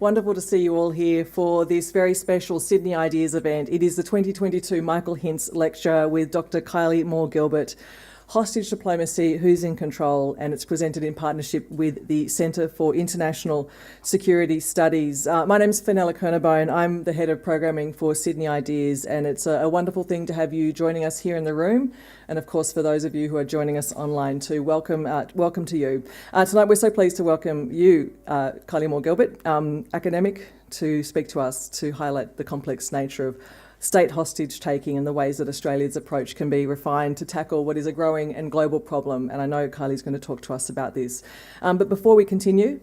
Wonderful to see you all here for this very special Sydney Ideas event. It is the 2022 Michael Hintze Lecture with Dr. Kylie Moore-Gilbert, Hostage Diplomacy, Who's in Control, and it's presented in partnership with the Centre for International Security Studies. My name's Fenella Kernebone. I'm the Head of Programming for Sydney Ideas, and it's a wonderful thing to have you joining us here in the room. And of course, for those of you who are joining us online too, welcome to you. Tonight we're so pleased to welcome you, Kylie Moore-Gilbert, academic, to speak to us to highlight the complex nature of state hostage taking and the ways that Australia's approach can be refined to tackle what is a growing and global problem. And I know Kylie's going to talk to us about this. But before we continue,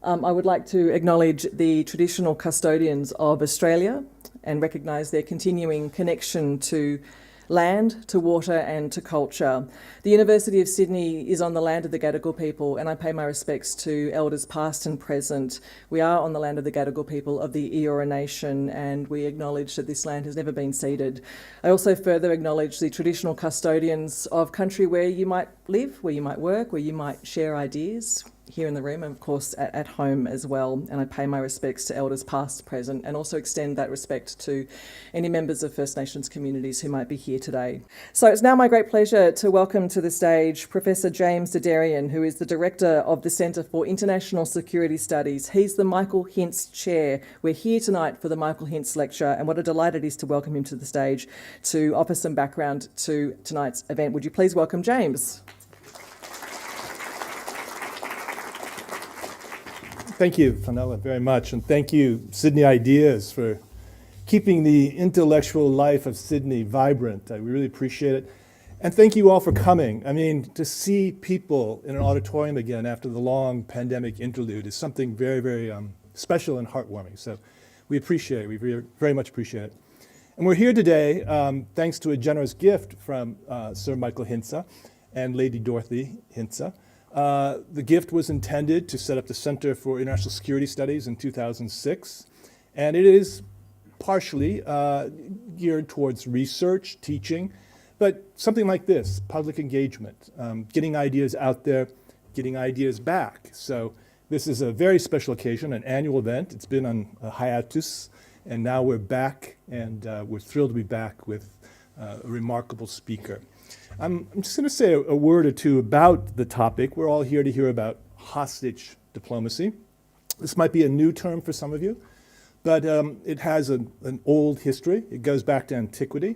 I would like to acknowledge the traditional custodians of Australia and recognise their continuing connection to land, to water and to culture. The University of Sydney is on the land of the Gadigal people, and I pay my respects to elders past and present. We are on the land of the Gadigal people of the Eora Nation, and we acknowledge that this land has never been ceded. I also further acknowledge the traditional custodians of country where you might live, where you might work, where you might share ideas, here in the room and of course at home as well. And I pay my respects to elders past, present, and also extend that respect to any members of First Nations communities who might be here today. So it's now my great pleasure to welcome to the stage Professor James Dederian, who is the Director of the Centre for International Security Studies. He's the Michael Hintze Chair. We're here tonight for the Michael Hintze Lecture, and what a delight it is to welcome him to the stage to offer some background to tonight's event. Would you please welcome James? Thank you, Fenella, very much, and thank you, Sydney Ideas, for keeping the intellectual life of Sydney vibrant. I really appreciate it. And thank you all for coming. I mean, to see people in an auditorium again after the long pandemic interlude is something very, very special and heartwarming. So we appreciate it. We very much appreciate it. And we're here today thanks to a generous gift from Sir Michael Hintze and Lady Dorothy Hintze. The gift was intended to set up the Center for International Security Studies in 2006, and it is partially geared towards research, teaching, but something like this, public engagement, getting ideas out there, getting ideas back. So this is a very special occasion, an annual event. It's been on a hiatus, and now we're back, and we're thrilled to be back with a remarkable speaker. I'm just going to say a word or two about the topic. We're all here to hear about hostage diplomacy. This might be a new term for some of you, but it has an old history. It goes back to antiquity.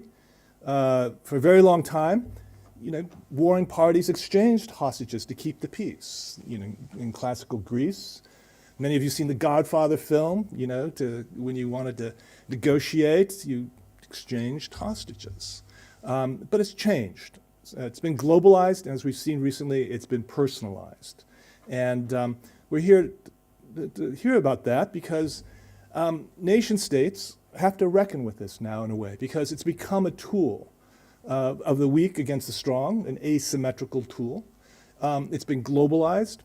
For a very long time, warring parties exchanged hostages to keep the peace. In classical Greece, many of you have seen the Godfather film. When you wanted to negotiate, you exchanged hostages. But it's changed. It's been globalized, and as we've seen recently, it's been personalized. And we're here to hear about that because nation states have to reckon with this now in a way, because it's become a tool of the weak against the strong, an asymmetrical tool. It's been globalized,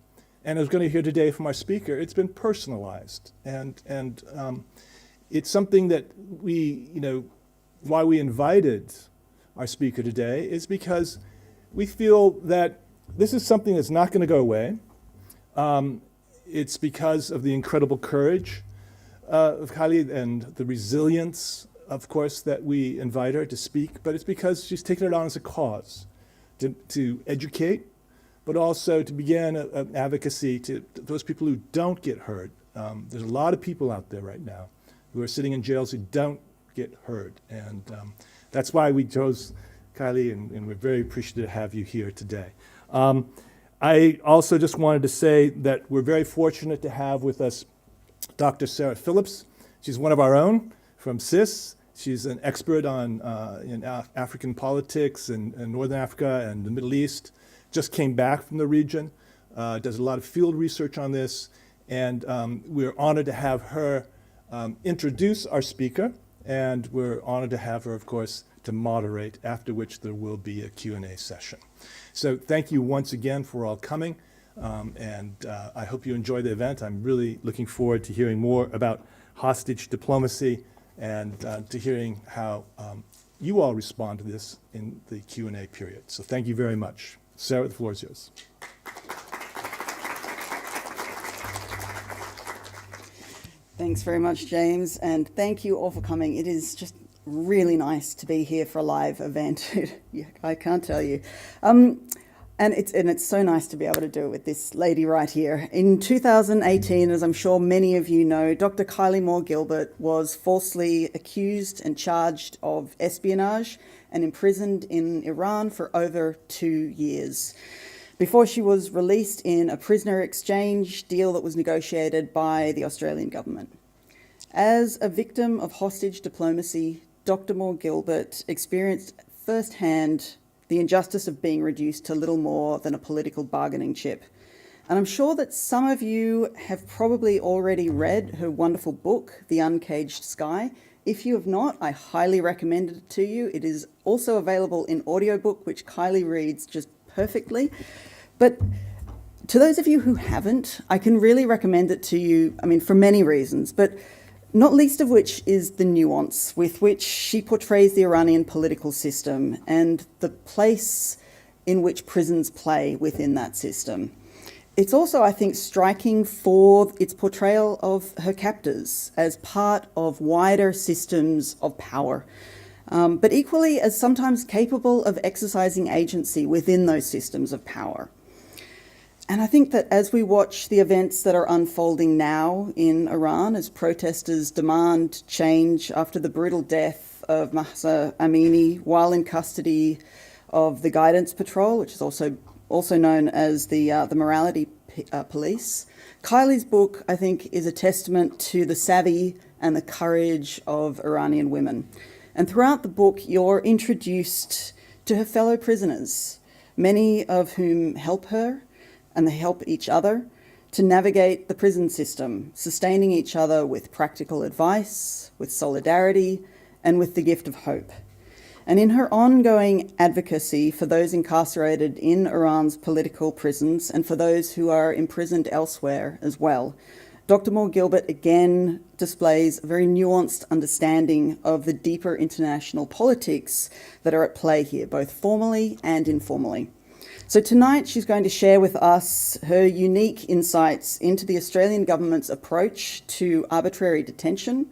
and as we're going to hear today from our speaker, it's been personalized. And it's something that why we invited our speaker today is because we feel that this is something that's not going to go away. It's because of the incredible courage of Kylie and the resilience, of course, that we invite her to speak, but it's because she's taken it on as a cause to educate, but also to begin an advocacy to those people who don't get heard. There's a lot of people out there right now who are sitting in jails who don't get heard, and that's why we chose Kylie, and we're very appreciative to have you here today. I also just wanted to say that we're very fortunate to have with us Dr. Sarah Phillips. She's one of our own from CIS. She's an expert in African politics and Northern Africa and the Middle East. Just came back from the region, does a lot of field research on this, and we're honored to have her introduce our speaker. And we're honored to have her, of course, to moderate, after which there will be a Q&A session. So thank you once again for all coming, and I hope you enjoy the event. I'm really looking forward to hearing more about hostage diplomacy and to hearing how you all respond to this in the Q&A period. So thank you very much. Sarah, the floor is yours. Thanks very much, James, and thank you all for coming. It is just really nice to be here for a live event. Yeah, I can't tell you. And it's so nice to be able to do it with this lady right here. In 2018, as I'm sure many of you know, Dr. Kylie Moore-Gilbert was falsely accused and charged of espionage and imprisoned in Iran for over 2 years, before she was released in a prisoner exchange deal that was negotiated by the Australian government. As a victim of hostage diplomacy, Dr. Moore-Gilbert experienced firsthand the injustice of being reduced to little more than a political bargaining chip. And I'm sure that some of you have probably already read her wonderful book, The Uncaged Sky. If you have not, I highly recommend it to you. It is also available in audiobook, which Kylie reads just perfectly. But to those of you who haven't, I can really recommend it to you, for many reasons, but not least of which is the nuance with which she portrays the Iranian political system and the place in which prisons play within that system. It's also, I think, striking for its portrayal of her captors as part of wider systems of power, but equally as sometimes capable of exercising agency within those systems of power. And I think that as we watch the events that are unfolding now in Iran, as protesters demand change after the brutal death of Mahsa Amini while in custody of the Guidance Patrol, which is also known as the Morality Police, Kylie's book, I think, is a testament to the savvy and the courage of Iranian women. And throughout the book, you're introduced to her fellow prisoners, many of whom help her, and they help each other to navigate the prison system, sustaining each other with practical advice, with solidarity, and with the gift of hope. And in her ongoing advocacy for those incarcerated in Iran's political prisons and for those who are imprisoned elsewhere as well, Dr. Moore-Gilbert again displays a very nuanced understanding of the deeper international politics that are at play here, both formally and informally. So tonight she's going to share with us her unique insights into the Australian government's approach to arbitrary detention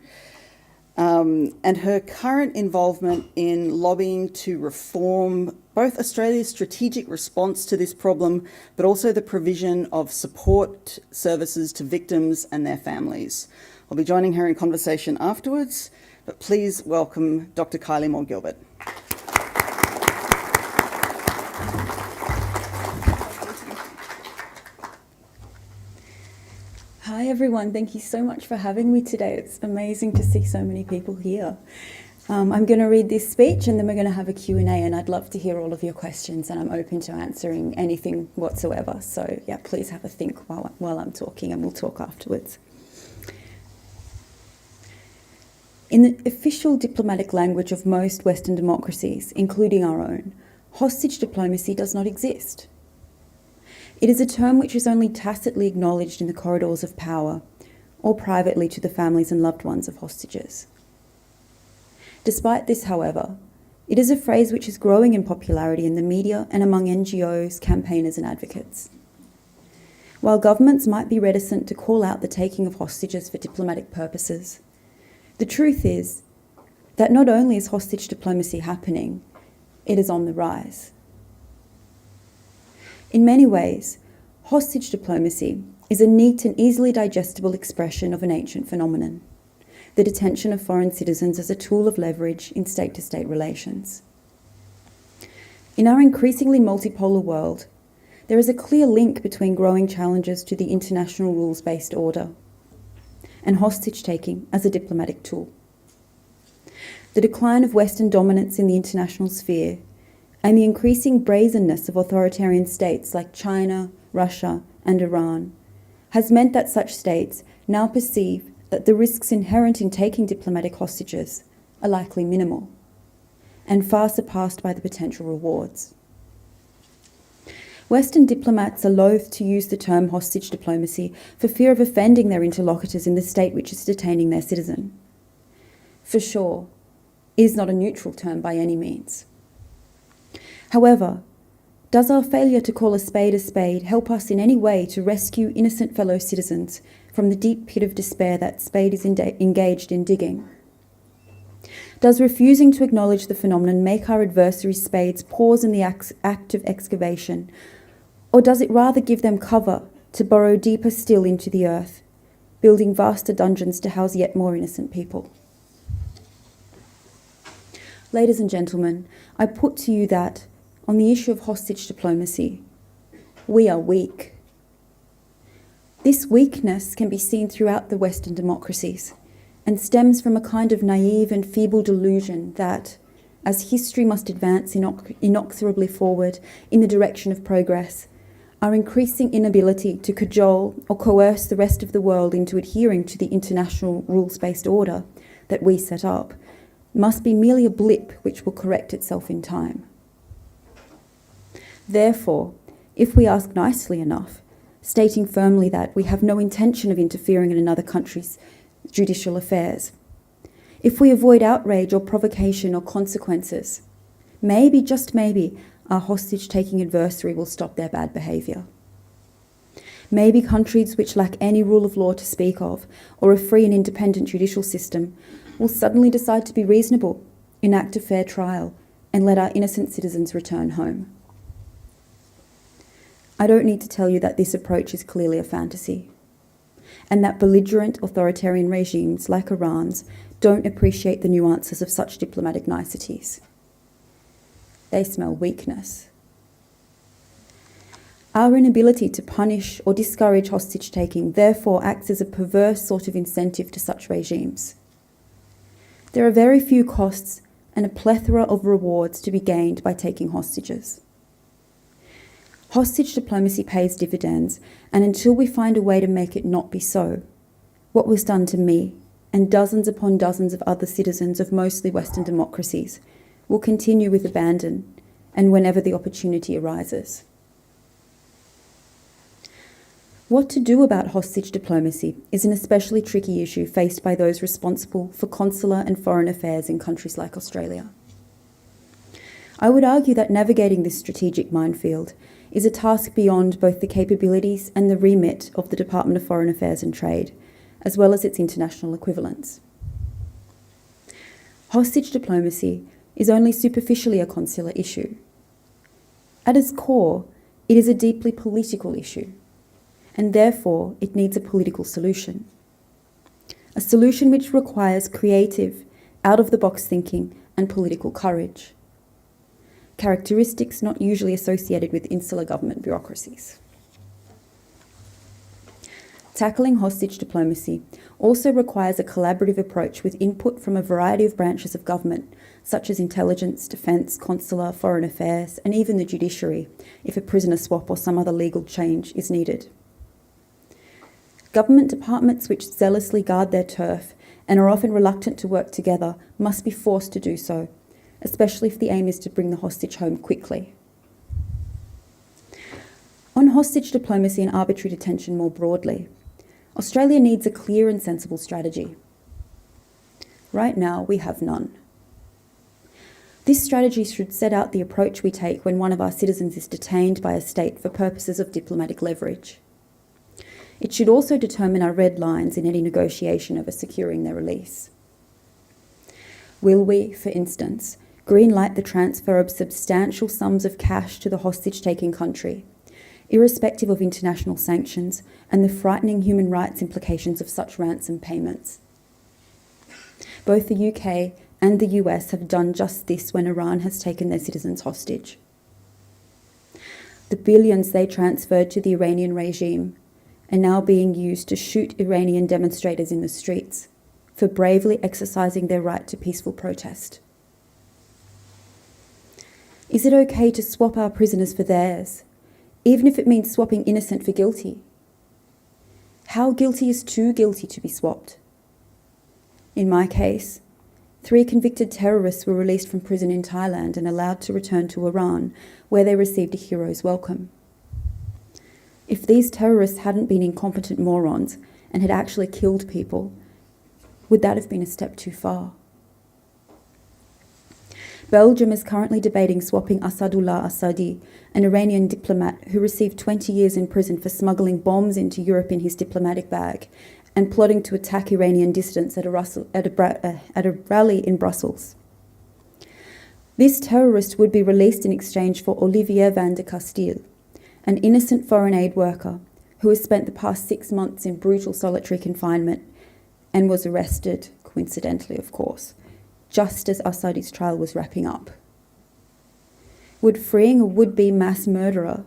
and her current involvement in lobbying to reform both Australia's strategic response to this problem, but also the provision of support services to victims and their families. I'll be joining her in conversation afterwards, but please welcome Dr. Kylie Moore-Gilbert. Hi everyone, thank you so much for having me today. It's amazing to see so many people here. I'm going to read this speech and then we're going to have a Q&A, and I'd love to hear all of your questions, and I'm open to answering anything whatsoever. So yeah, please have a think while I'm talking, and we'll talk afterwards. In the official diplomatic language of most Western democracies, including our own, hostage diplomacy does not exist. It is a term which is only tacitly acknowledged in the corridors of power, or privately to the families and loved ones of hostages. Despite this, however, it is a phrase which is growing in popularity in the media and among NGOs, campaigners and advocates. While governments might be reticent to call out the taking of hostages for diplomatic purposes, the truth is that not only is hostage diplomacy happening, it is on the rise. In many ways, hostage diplomacy is a neat and easily digestible expression of an ancient phenomenon, the detention of foreign citizens as a tool of leverage in state-to-state relations. In our increasingly multipolar world, there is a clear link between growing challenges to the international rules-based order and hostage-taking as a diplomatic tool. The decline of Western dominance in the international sphere and the increasing brazenness of authoritarian states like China, Russia, and Iran has meant that such states now perceive that the risks inherent in taking diplomatic hostages are likely minimal and far surpassed by the potential rewards. Western diplomats are loath to use the term hostage diplomacy for fear of offending their interlocutors in the state which is detaining their citizen. For sure, it is not a neutral term by any means. However, does our failure to call a spade help us in any way to rescue innocent fellow citizens from the deep pit of despair that Spade is engaged in digging? Does refusing to acknowledge the phenomenon make our adversary Spades pause in the act of excavation, or does it rather give them cover to burrow deeper still into the earth, building vaster dungeons to house yet more innocent people? Ladies and gentlemen, I put to you that, on the issue of hostage diplomacy, we are weak. This weakness can be seen throughout the Western democracies and stems from a kind of naive and feeble delusion that, as history must advance inexorably forward in the direction of progress, our increasing inability to cajole or coerce the rest of the world into adhering to the international rules-based order that we set up must be merely a blip which will correct itself in time. Therefore, if we ask nicely enough, stating firmly that we have no intention of interfering in another country's judicial affairs, if we avoid outrage or provocation or consequences, maybe, just maybe, our hostage-taking adversary will stop their bad behaviour. Maybe countries which lack any rule of law to speak of, or a free and independent judicial system, will suddenly decide to be reasonable, enact a fair trial, and let our innocent citizens return home. I don't need to tell you that this approach is clearly a fantasy, and that belligerent authoritarian regimes like Iran's don't appreciate the nuances of such diplomatic niceties. They smell weakness. Our inability to punish or discourage hostage-taking therefore acts as a perverse sort of incentive to such regimes. There are very few costs and a plethora of rewards to be gained by taking hostages. Hostage diplomacy pays dividends, and until we find a way to make it not be so, what was done to me and dozens upon dozens of other citizens of mostly Western democracies will continue with abandon and whenever the opportunity arises. What to do about hostage diplomacy is an especially tricky issue faced by those responsible for consular and foreign affairs in countries like Australia. I would argue that navigating this strategic minefield is a task beyond both the capabilities and the remit of the Department of Foreign Affairs and Trade, as well as its international equivalents. Hostage diplomacy is only superficially a consular issue. At its core, it is a deeply political issue, and therefore it needs a political solution. A solution which requires creative, out-of-the-box thinking and political courage, characteristics not usually associated with insular government bureaucracies. Tackling hostage diplomacy also requires a collaborative approach with input from a variety of branches of government, such as intelligence, defence, consular, foreign affairs, and even the judiciary, if a prisoner swap or some other legal change is needed. Government departments which zealously guard their turf and are often reluctant to work together must be forced to do so, especially if the aim is to bring the hostage home quickly. On hostage diplomacy and arbitrary detention more broadly, Australia needs a clear and sensible strategy. Right now, we have none. This strategy should set out the approach we take when one of our citizens is detained by a state for purposes of diplomatic leverage. It should also determine our red lines in any negotiation over securing their release. Will we, for instance, greenlight the transfer of substantial sums of cash to the hostage-taking country, irrespective of international sanctions and the frightening human rights implications of such ransom payments? Both the UK and the US have done just this when Iran has taken their citizens hostage. The billions they transferred to the Iranian regime are now being used to shoot Iranian demonstrators in the streets for bravely exercising their right to peaceful protest. Is it okay to swap our prisoners for theirs, even if it means swapping innocent for guilty? How guilty is too guilty to be swapped? In my case, 3 convicted terrorists were released from prison in Thailand and allowed to return to Iran, where they received a hero's welcome. If these terrorists hadn't been incompetent morons and had actually killed people, would that have been a step too far? Belgium is currently debating swapping Assadullah Assadi, an Iranian diplomat who received 20 years in prison for smuggling bombs into Europe in his diplomatic bag and plotting to attack Iranian dissidents at a rally in Brussels. This terrorist would be released in exchange for Olivier van de Castille, an innocent foreign aid worker who has spent the past 6 months in brutal solitary confinement and was arrested, coincidentally of course, just as Assadi's trial was wrapping up. Would freeing a would-be mass murderer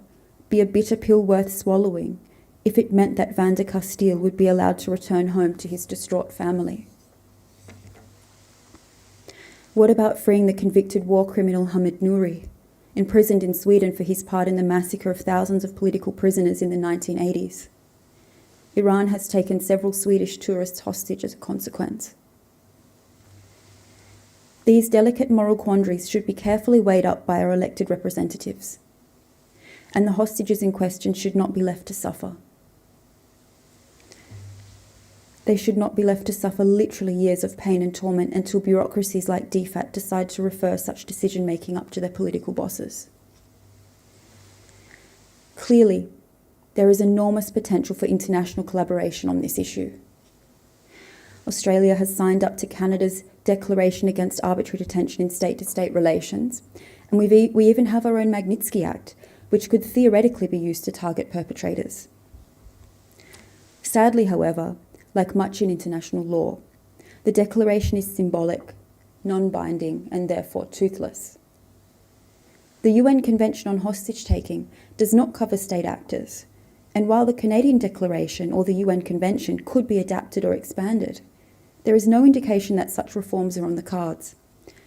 be a bitter pill worth swallowing if it meant that Van de Castille would be allowed to return home to his distraught family? What about freeing the convicted war criminal Hamid Nouri, imprisoned in Sweden for his part in the massacre of thousands of political prisoners in the 1980s? Iran has taken several Swedish tourists hostage as a consequence. These delicate moral quandaries should be carefully weighed up by our elected representatives, and the hostages in question should not be left to suffer. They should not be left to suffer literally years of pain and torment until bureaucracies like DFAT decide to refer such decision-making up to their political bosses. Clearly, there is enormous potential for international collaboration on this issue. Australia has signed up to Canada's Declaration Against Arbitrary Detention in State-to-State Relations, and we even have our own Magnitsky Act, which could theoretically be used to target perpetrators. Sadly, however, like much in international law, the declaration is symbolic, non-binding, and therefore toothless. The UN Convention on Hostage-Taking does not cover state actors, and while the Canadian Declaration or the UN Convention could be adapted or expanded, there is no indication that such reforms are on the cards,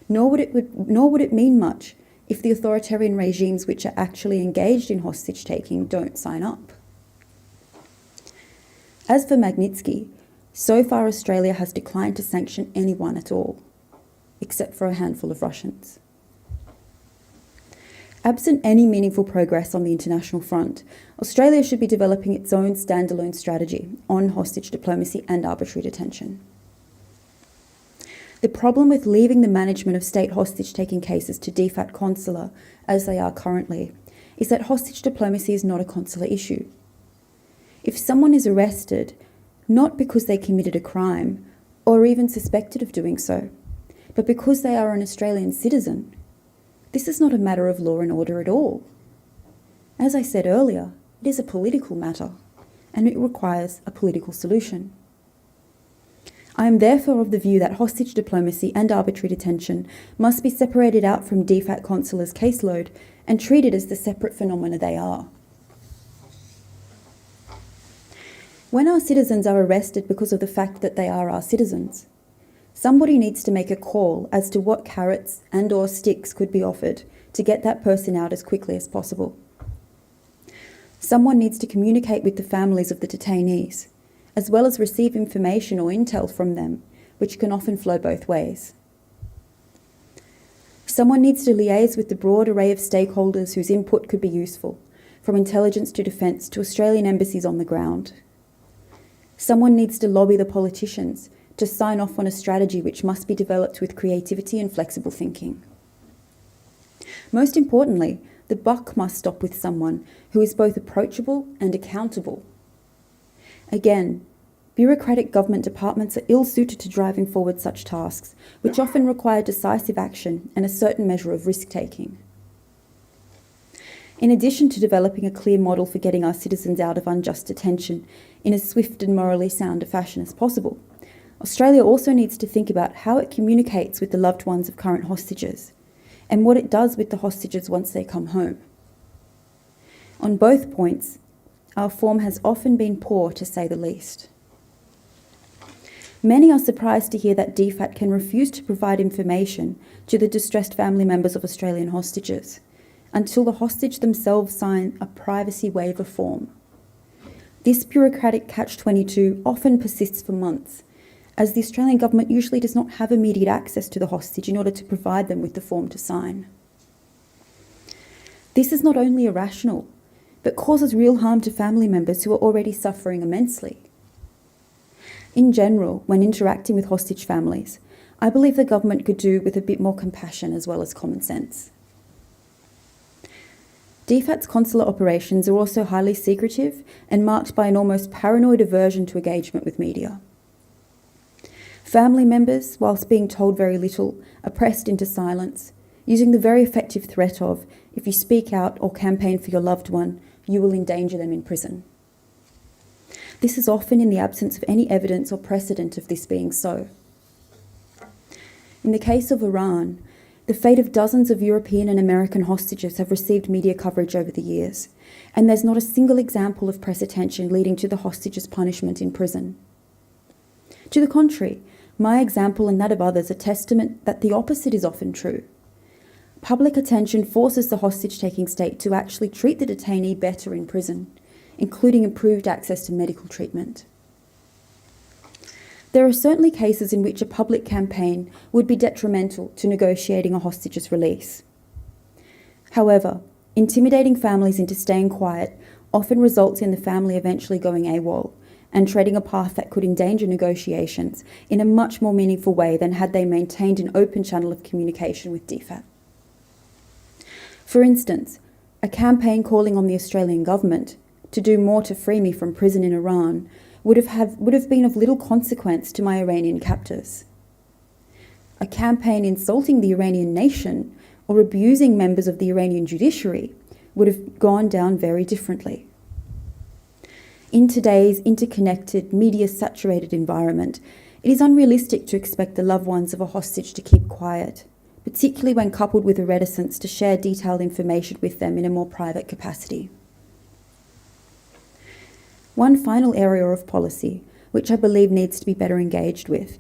nor would it mean much if the authoritarian regimes which are actually engaged in hostage-taking don't sign up. As for Magnitsky, so far Australia has declined to sanction anyone at all, except for a handful of Russians. Absent any meaningful progress on the international front, Australia should be developing its own standalone strategy on hostage diplomacy and arbitrary detention. The problem with leaving the management of state hostage-taking cases to DFAT consular, as they are currently, is that hostage diplomacy is not a consular issue. If someone is arrested, not because they committed a crime, or even suspected of doing so, but because they are an Australian citizen, this is not a matter of law and order at all. As I said earlier, it is a political matter, and it requires a political solution. I am therefore of the view that hostage diplomacy and arbitrary detention must be separated out from DFAT consulars' caseload and treated as the separate phenomena they are. When our citizens are arrested because of the fact that they are our citizens, somebody needs to make a call as to what carrots and/or sticks could be offered to get that person out as quickly as possible. Someone needs to communicate with the families of the detainees, as well as receive information or intel from them, which can often flow both ways. Someone needs to liaise with the broad array of stakeholders whose input could be useful, from intelligence to defence to Australian embassies on the ground. Someone needs to lobby the politicians to sign off on a strategy which must be developed with creativity and flexible thinking. Most importantly, the buck must stop with someone who is both approachable and accountable. Again, bureaucratic government departments are ill-suited to driving forward such tasks, which often require decisive action and a certain measure of risk-taking. In addition to developing a clear model for getting our citizens out of unjust detention in as swift and morally sound a fashion as possible, Australia also needs to think about how it communicates with the loved ones of current hostages, and what it does with the hostages once they come home. On both points, our form has often been poor, to say the least. Many are surprised to hear that DFAT can refuse to provide information to the distressed family members of Australian hostages until the hostage themselves sign a privacy waiver form. This bureaucratic catch-22 often persists for months, as the Australian government usually does not have immediate access to the hostage in order to provide them with the form to sign. This is not only irrational, but causes real harm to family members who are already suffering immensely. In general, when interacting with hostage families, I believe the government could do with a bit more compassion as well as common sense. DFAT's consular operations are also highly secretive and marked by an almost paranoid aversion to engagement with media. Family members, whilst being told very little, are pressed into silence, using the very effective threat of, if you speak out or campaign for your loved one, you will endanger them in prison. This is often in the absence of any evidence or precedent of this being so. In the case of Iran, the fate of dozens of European and American hostages have received media coverage over the years, and there's not a single example of press attention leading to the hostages' punishment in prison. To the contrary, my example and that of others are testament that the opposite is often true. Public attention forces the hostage-taking state to actually treat the detainee better in prison, including improved access to medical treatment. There are certainly cases in which a public campaign would be detrimental to negotiating a hostage's release. However, intimidating families into staying quiet often results in the family eventually going AWOL and treading a path that could endanger negotiations in a much more meaningful way than had they maintained an open channel of communication with DFAT. For instance, a campaign calling on the Australian government to do more to free me from prison in Iran would have been of little consequence to my Iranian captors. A campaign insulting the Iranian nation or abusing members of the Iranian judiciary would have gone down very differently. In today's interconnected, media-saturated environment, it is unrealistic to expect the loved ones of a hostage to keep quiet, particularly when coupled with a reticence to share detailed information with them in a more private capacity. One final area of policy, which I believe needs to be better engaged with,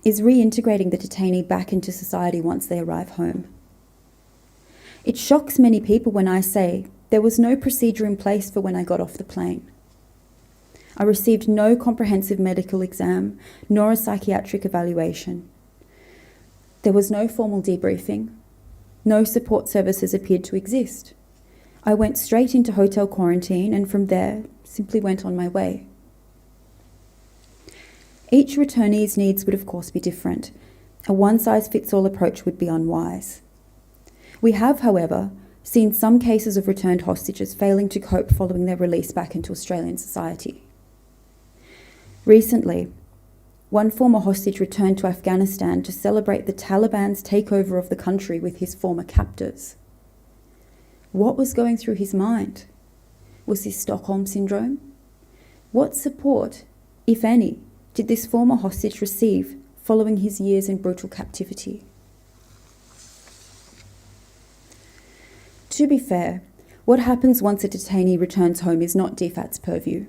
is reintegrating the detainee back into society once they arrive home. It shocks many people when I say there was no procedure in place for when I got off the plane. I received no comprehensive medical exam, nor a psychiatric evaluation. There was no formal debriefing. No support services appeared to exist. I went straight into hotel quarantine and from there simply went on my way. Each returnee's needs would of course be different. A one-size-fits-all approach would be unwise. We have, however, seen some cases of returned hostages failing to cope following their release back into Australian society. Recently, one former hostage returned to Afghanistan to celebrate the Taliban's takeover of the country with his former captors. What was going through his mind? Was this Stockholm Syndrome? What support, if any, did this former hostage receive following his years in brutal captivity? To be fair, what happens once a detainee returns home is not DFAT's purview.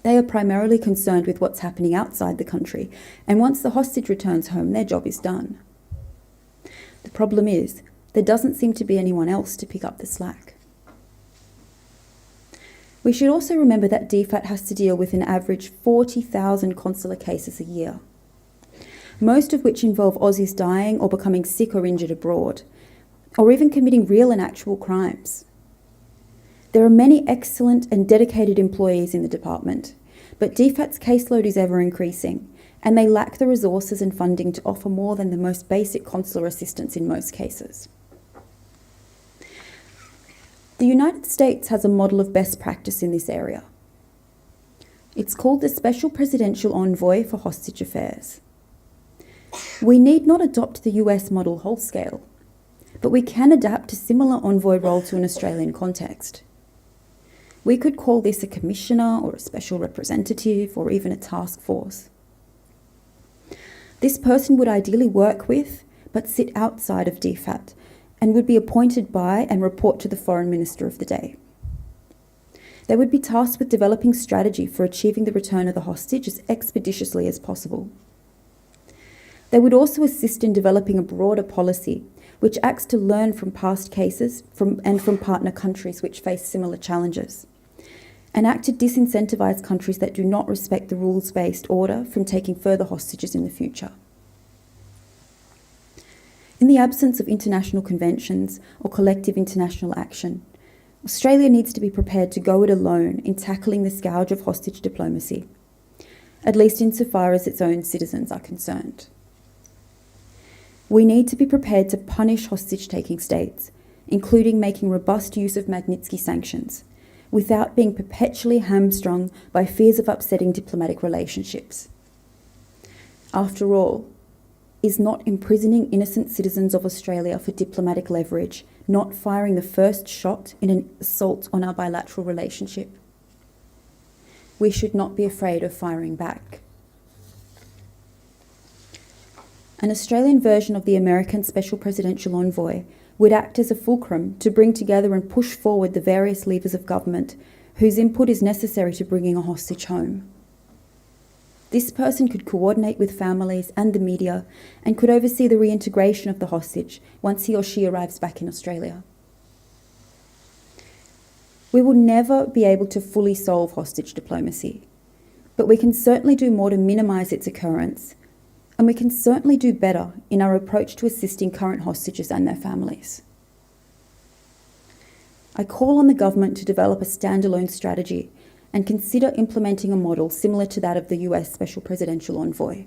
They are primarily concerned with what's happening outside the country, and once the hostage returns home, their job is done. The problem is, there doesn't seem to be anyone else to pick up the slack. We should also remember that DFAT has to deal with an average 40,000 consular cases a year, most of which involve Aussies dying or becoming sick or injured abroad, or even committing real and actual crimes. There are many excellent and dedicated employees in the department, but DFAT's caseload is ever increasing, and they lack the resources and funding to offer more than the most basic consular assistance in most cases. The United States has a model of best practice in this area. It's called the Special Presidential Envoy for Hostage Affairs. We need not adopt the US model wholesale, but we can adapt a similar envoy role to an Australian context. We could call this a commissioner or a special representative or even a task force. This person would ideally work with, but sit outside of DFAT, and would be appointed by and report to the Foreign Minister of the day. They would be tasked with developing strategy for achieving the return of the hostage as expeditiously as possible. They would also assist in developing a broader policy which acts to learn from past cases and from partner countries which face similar challenges, and act to disincentivise countries that do not respect the rules-based order from taking further hostages in the future. In the absence of international conventions or collective international action, Australia needs to be prepared to go it alone in tackling the scourge of hostage diplomacy, at least insofar as its own citizens are concerned. We need to be prepared to punish hostage-taking states, including making robust use of Magnitsky sanctions, without being perpetually hamstrung by fears of upsetting diplomatic relationships. After all, is not imprisoning innocent citizens of Australia for diplomatic leverage not firing the first shot in an assault on our bilateral relationship? We should not be afraid of firing back. An Australian version of the American Special Presidential Envoy would act as a fulcrum to bring together and push forward the various levers of government whose input is necessary to bringing a hostage home. This person could coordinate with families and the media and could oversee the reintegration of the hostage once he or she arrives back in Australia. We will never be able to fully solve hostage diplomacy, but we can certainly do more to minimise its occurrence, and we can certainly do better in our approach to assisting current hostages and their families. I call on the government to develop a standalone strategy and consider implementing a model similar to that of the US Special Presidential Envoy.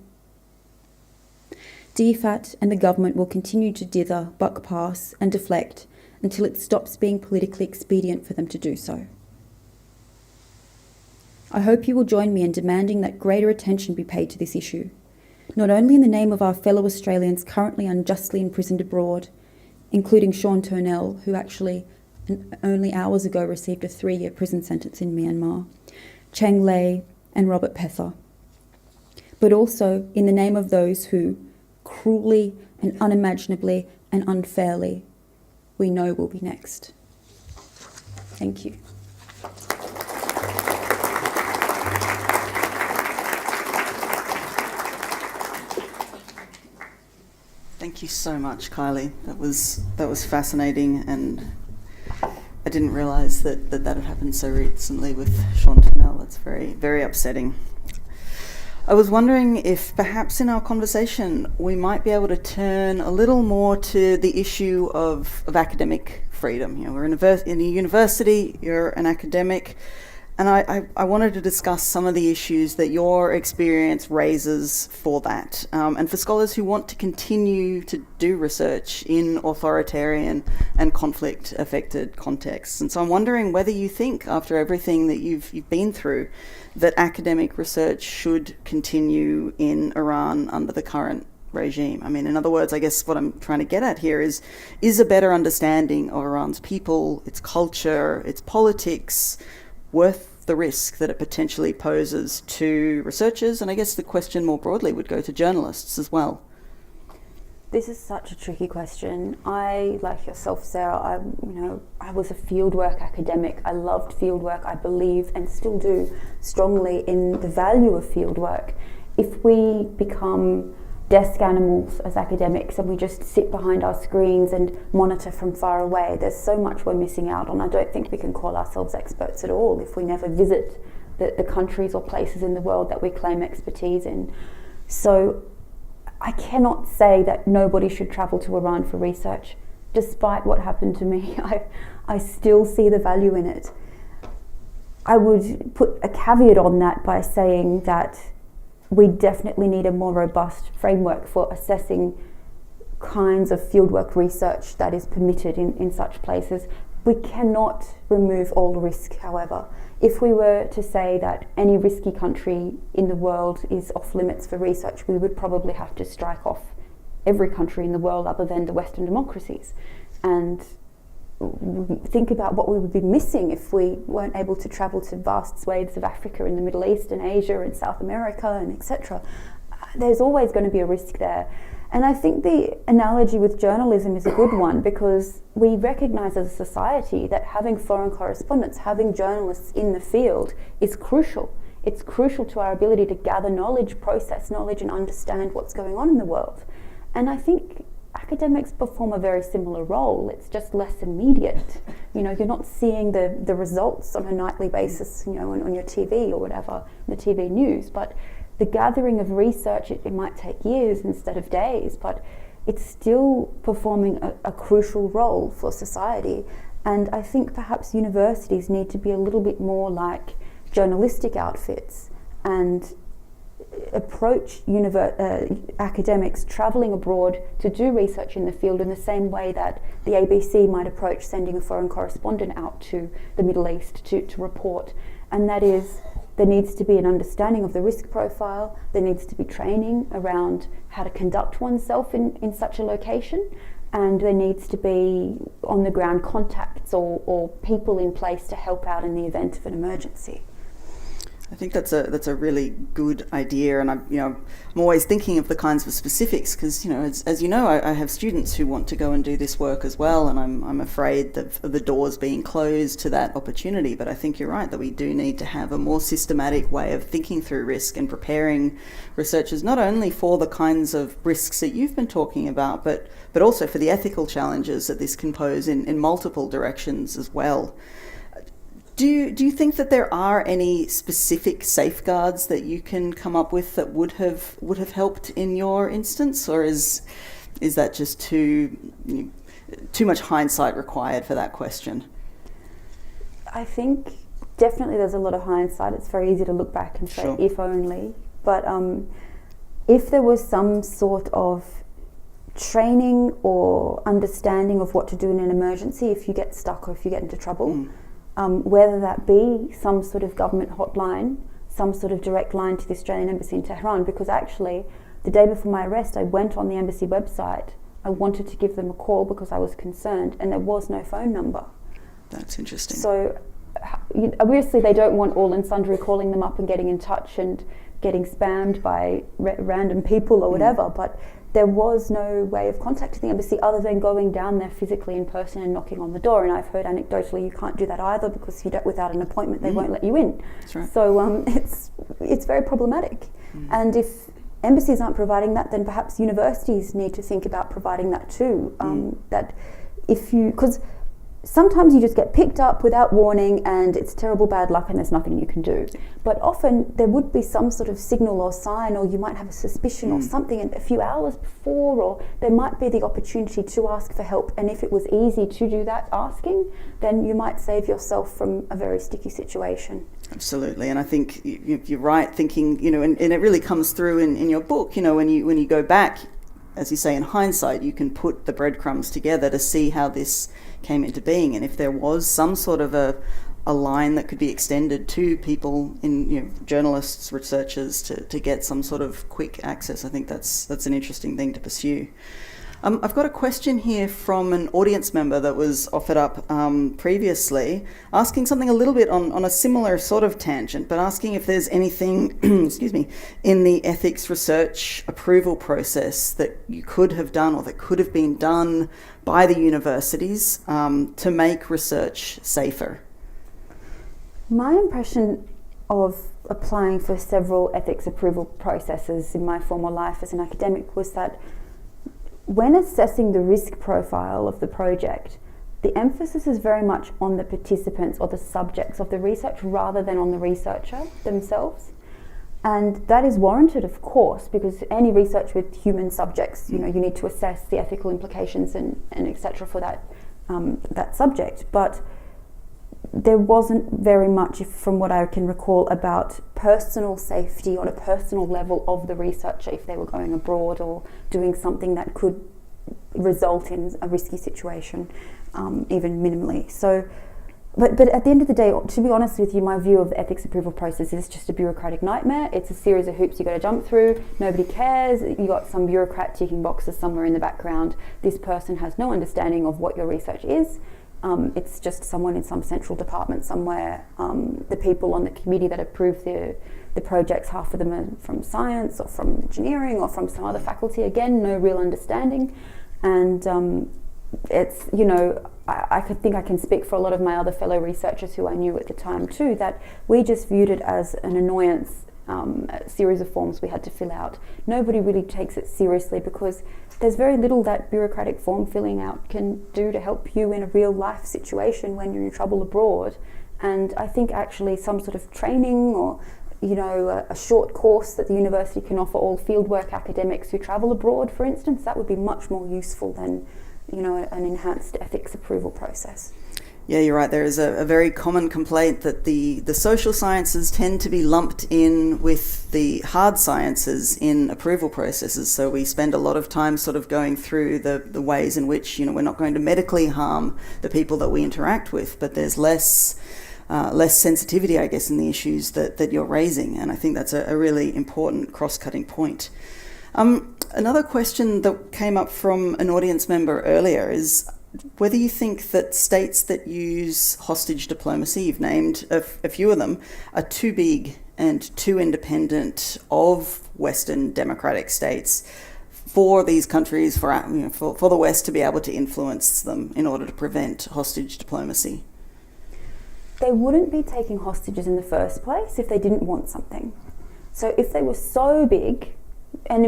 DFAT and the government will continue to dither, buck pass and deflect until it stops being politically expedient for them to do so. I hope you will join me in demanding that greater attention be paid to this issue, not only in the name of our fellow Australians currently unjustly imprisoned abroad, including Sean Turnell, who actually only hours ago received a 3-year prison sentence in Myanmar, Chang Lei and Robert Pether, but also in the name of those who, cruelly and unimaginably and unfairly, we know will be next. Thank you. Thank you so much, Kylie. That was fascinating, and I didn't realise that had happened so recently with Sean Turnell. That's very, very upsetting. I was wondering if perhaps in our conversation we might be able to turn a little more to the issue of academic freedom. You know, we're in a university, you're an academic, and I wanted to discuss some of the issues that your experience raises for that, and for scholars who want to continue to do research in authoritarian and conflict-affected contexts. And so I'm wondering whether you think, after everything that you've been through, that academic research should continue in Iran under the current regime. I mean, in other words, I guess what I'm trying to get at here is a better understanding of Iran's people, its culture, its politics, worth the risk that it potentially poses to researchers? And I guess the question more broadly would go to journalists as well. This is such a tricky question. I, like yourself, Sarah, I was a fieldwork academic. I loved fieldwork. I believe, and still do, strongly in the value of fieldwork. If we become desk animals as academics and we just sit behind our screens and monitor from far away, there's so much we're missing out on. I don't think we can call ourselves experts at all if we never visit the countries or places in the world that we claim expertise in. So I cannot say that nobody should travel to Iran for research. Despite what happened to me, I still see the value in it. I would put a caveat on that by saying that we definitely need a more robust framework for assessing kinds of fieldwork research that is permitted in such places. We cannot remove all risk, however. If we were to say that any risky country in the world is off limits for research, we would probably have to strike off every country in the world other than the Western democracies. And think about what we would be missing if we weren't able to travel to vast swathes of Africa and the Middle East and Asia and South America and etc. There's always going to be a risk there. And I think the analogy with journalism is a good one, because we recognise as a society that having foreign correspondents, having journalists in the field is crucial. It's crucial to our ability to gather knowledge, process knowledge and understand what's going on in the world. And I think academics perform a very similar role. It's just less immediate. You know, you're not seeing the results on a nightly basis, you know, on your TV or whatever, the TV news, but the gathering of research, it might take years instead of days, but it's still performing a crucial role for society. And I think perhaps universities need to be a little bit more like journalistic outfits and approach academics travelling abroad to do research in the field in the same way that the ABC might approach sending a foreign correspondent out to the Middle East to report. And that is, there needs to be an understanding of the risk profile, there needs to be training around how to conduct oneself in such a location, and there needs to be on the ground contacts or people in place to help out in the event of an emergency. I think that's a really good idea, and I'm always thinking of the kinds of specifics because as you know, I have students who want to go and do this work as well, and I'm afraid of the doors being closed to that opportunity. But I think you're right that we do need to have a more systematic way of thinking through risk and preparing researchers not only for the kinds of risks that you've been talking about, but also for the ethical challenges that this can pose in multiple directions as well. Do you think that there are any specific safeguards that you can come up with that would have helped in your instance, or is that just too much hindsight required for that question? I think definitely there's a lot of hindsight. It's very easy to look back and say, Sure. if only. But if there was some sort of training or understanding of what to do in an emergency if you get stuck or if you get into trouble, whether that be some sort of government hotline, some sort of direct line to the Australian Embassy in Tehran, because actually the day before my arrest I went on the embassy website. I wanted to give them a call because I was concerned, and there was no phone number. That's interesting. So obviously they don't want all and sundry calling them up and getting in touch and getting spammed by random people or whatever, but there was no way of contacting the embassy other than going down there physically in person and knocking on the door. And I've heard anecdotally you can't do that either because without an appointment they won't let you in. That's right. So it's very problematic. And if embassies aren't providing that, then perhaps universities need to think about providing that too. That because sometimes you just get picked up without warning and it's terrible bad luck and there's nothing you can do. But often there would be some sort of signal or sign, or you might have a suspicion or something a few hours before, or there might be the opportunity to ask for help. And if it was easy to do that asking, then you might save yourself from a very sticky situation. Absolutely, and I think you're right thinking, and it really comes through in your book, when you go back, as you say, in hindsight, you can put the breadcrumbs together to see how this came into being, and if there was some sort of a line that could be extended to people journalists, researchers to get some sort of quick access, I think that's an interesting thing to pursue. I've got a question here from an audience member that was offered up previously, asking something a little bit on a similar sort of tangent, but asking if there's anything, excuse me, in the ethics research approval process that you could have done or that could have been done by the universities to make research safer. My impression of applying for several ethics approval processes in my former life as an academic was that when assessing the risk profile of the project, the emphasis is very much on the participants or the subjects of the research rather than on the researcher themselves. And that is warranted, of course, because any research with human subjects, you need to assess the ethical implications and etc. for that subject. But there wasn't very much, from what I can recall, about personal safety on a personal level of the researcher if they were going abroad or doing something that could result in a risky situation, even minimally. So, but at the end of the day, to be honest with you, my view of the ethics approval process is just a bureaucratic nightmare. It's a series of hoops you got to jump through. Nobody cares. You got some bureaucrat ticking boxes somewhere in the background. This person has no understanding of what your research is. It's just someone in some central department somewhere. The people on the committee that approve the projects, half of them are from science or from engineering or from some other faculty. Again, no real understanding. And it's, I could think I can speak for a lot of my other fellow researchers who I knew at the time too, that we just viewed it as an annoyance, a series of forms we had to fill out. Nobody really takes it seriously because there's very little that bureaucratic form filling out can do to help you in a real life situation when you're in trouble abroad. And I think actually some sort of training or a short course that the university can offer all fieldwork academics who travel abroad, for instance, that would be much more useful than an enhanced ethics approval process. Yeah, you're right. There is a very common complaint that the social sciences tend to be lumped in with the hard sciences in approval processes. So we spend a lot of time sort of going through the ways in which, we're not going to medically harm the people that we interact with, but there's less sensitivity, I guess, in the issues that you're raising. And I think that's a really important cross-cutting point. Another question that came up from an audience member earlier is whether you think that states that use hostage diplomacy, you've named a few of them, are too big and too independent of Western democratic states for these countries, for the West to be able to influence them in order to prevent hostage diplomacy. They wouldn't be taking hostages in the first place if they didn't want something. So if they were so big, and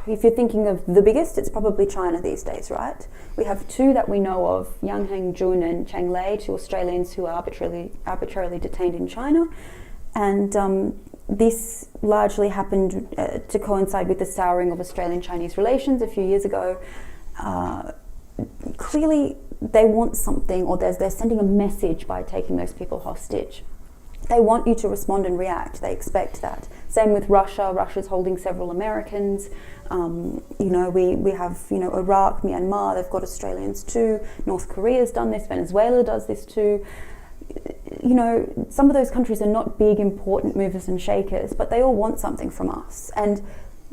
if you're thinking of the biggest, it's probably China these days, right? We have two that we know of, Yang Hangjun and Chang Lei, two Australians who are arbitrarily detained in China. And this largely happened to coincide with the souring of Australian-Chinese relations a few years ago. Clearly, they want something, or they're sending a message by taking those people hostage. They want you to respond and react. They expect that. Same with Russia. Russia's holding several Americans. We have Iraq, Myanmar. They've got Australians too. North Korea's done this. Venezuela does this too. Some of those countries are not big, important movers and shakers, but they all want something from us, and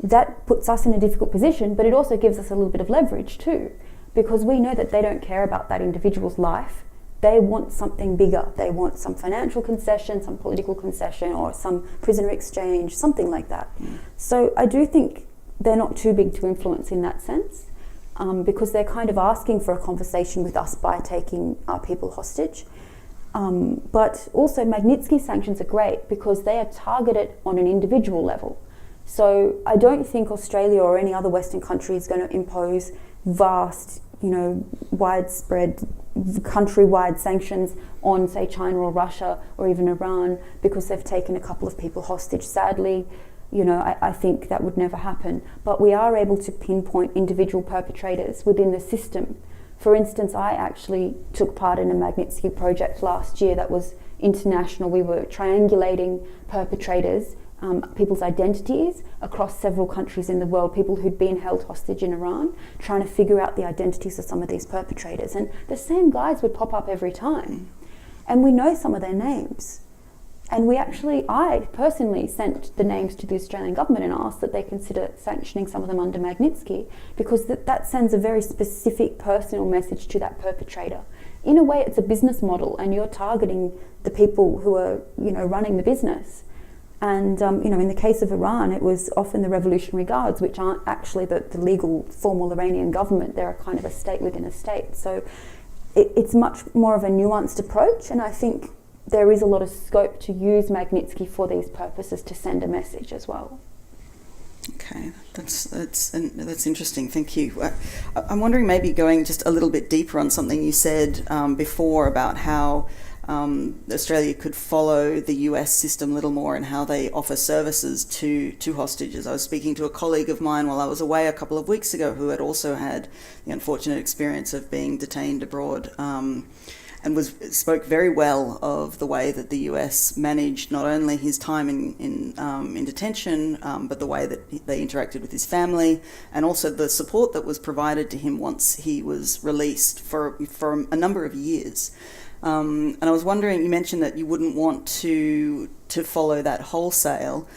that puts us in a difficult position. But it also gives us a little bit of leverage too, because we know that they don't care about that individual's life. They want something bigger. They want some financial concession, some political concession, or some prisoner exchange, something like that. So I do think they're not too big to influence in that sense, because they're kind of asking for a conversation with us by taking our people hostage. But also Magnitsky sanctions are great because they are targeted on an individual level. So I don't think Australia or any other Western country is going to impose vast, widespread, countrywide sanctions on, say, China or Russia or even Iran because they've taken a couple of people hostage. Sadly, I think that would never happen. But we are able to pinpoint individual perpetrators within the system. For instance, I actually took part in a Magnitsky project last year that was international. We were triangulating perpetrators, people's identities across several countries in the world, people who'd been held hostage in Iran, trying to figure out the identities of some of these perpetrators. And the same guys would pop up every time. And we know some of their names. And I personally sent the names to the Australian government and asked that they consider sanctioning some of them under Magnitsky, because that sends a very specific personal message to that perpetrator. In a way, it's a business model, and you're targeting the people who are, running the business. And, in the case of Iran, it was often the Revolutionary Guards, which aren't actually the legal, formal Iranian government. They're a kind of a state within a state. So it's much more of a nuanced approach, and I think there is a lot of scope to use Magnitsky for these purposes to send a message as well. Okay, that's interesting. Thank you. I'm wondering, maybe going just a little bit deeper on something you said before about how Australia could follow the US system a little more and how they offer services to hostages. I was speaking to a colleague of mine while I was away a couple of weeks ago who had also had the unfortunate experience of being detained abroad. And spoke very well of the way that the US managed not only his time in detention, but the way that they interacted with his family, and also the support that was provided to him once he was released for a number of years. And I was wondering, you mentioned that you wouldn't want to follow that wholesale.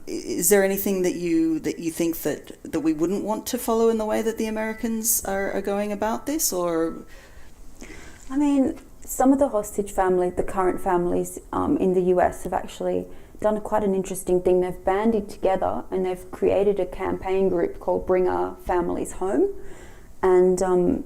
Is there anything that you think that we wouldn't want to follow in the way that the Americans are going about this, or? I mean, some of the hostage families, the current families in the US have actually done quite an interesting thing. They've banded together and they've created a campaign group called Bring Our Families Home. And